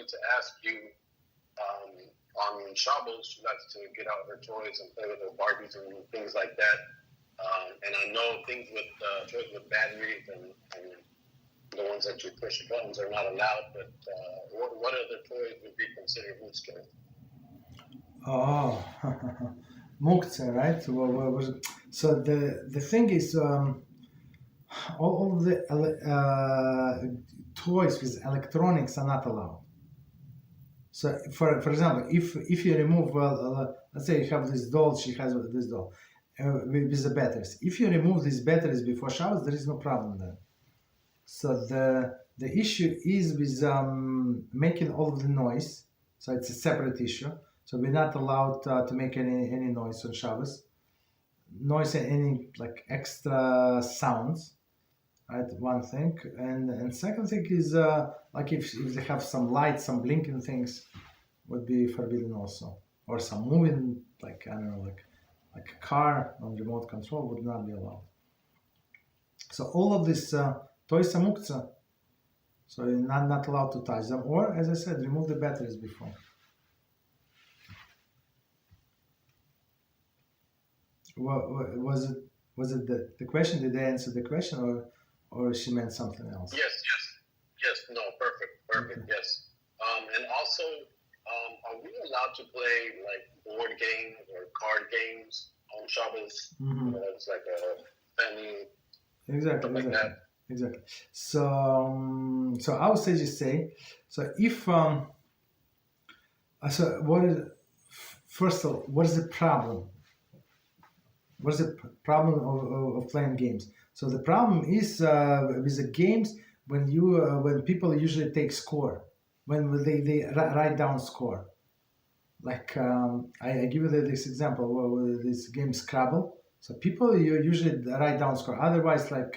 wanted to ask you, on Shabbos, she likes to get out her toys and play with her Barbies and things like that. And I know things with toys with batteries and the ones that you push buttons are not allowed, but what other toys would be considered muktzeh? Oh, Muktze, right? So the thing is, all of the toys with electronics are not allowed. So, for example, if you remove, let's say you have this doll, she has this doll with the batteries. If you remove these batteries before Shabbos, there is no problem then. So the issue is with making all of the noise. So it's a separate issue. So we're not allowed to make any noise on Shabbos. Noise and any like extra sounds. Right, one thing, and second thing is like if they have some lights, some blinking things, would be forbidden also, or some moving, like I don't know, like a car on remote control would not be allowed. So all of these toys are muktzeh, so you're not allowed to touch them, or as I said, remove the batteries before. Was it the question? Did I answer the question, or she meant something else? Yes. No, perfect. Okay. Yes. And also, are we allowed to play like board games or card games on Shabbos? Mm-hmm. It's like a family. Exactly. So I would say just say, so if so what is, first of all, what is the problem? What is the problem of playing games? So the problem is with the games when people usually take score, when they write down score. Like I give you this example with this game Scrabble. So people usually write down score. Otherwise, like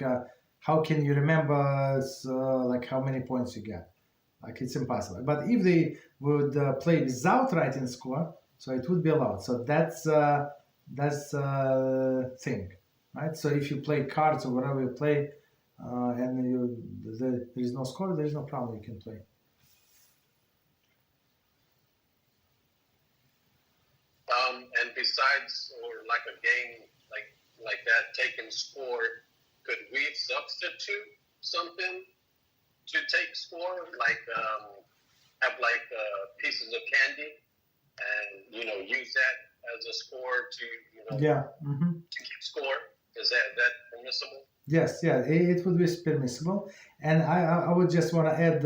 how can you remember like how many points you get? Like it's impossible. But if they would play without writing score, so it would be allowed. So that's thing, right? So if you play cards or whatever you play, and there is no score, there is no problem. You can play. And besides, or like a game like that, taking score, could we substitute something to take score, like have like pieces of candy, and use that as a score to to keep score? Is that permissible? Yes, it would be permissible, and I would just want to add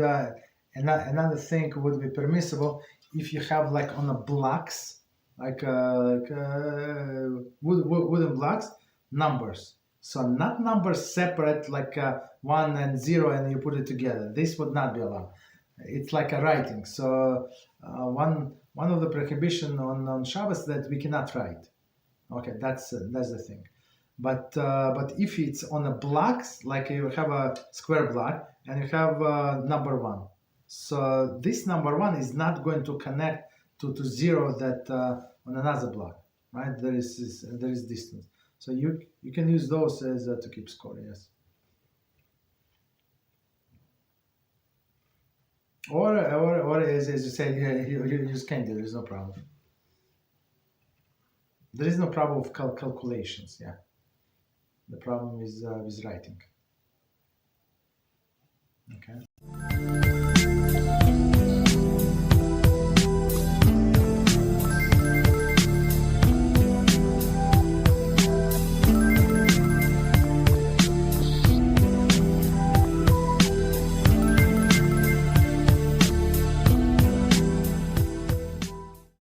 another thing would be permissible if you have like on a blocks, like wooden blocks, numbers. So not numbers separate like 1 and 0 and you put it together. This would not be allowed. It's like a writing. So one of the prohibition on Shabbos that we cannot write. Okay, that's the thing. But if it's on a blocks, like you have a square block and you have number 1, so this number 1 is not going to connect to 0 that on another block, right? There is distance, so you can use those as to keep score. Yes. Or as you said, you use candy. There is no problem. There is no problem of calculations. Yeah. The problem is with writing. Okay.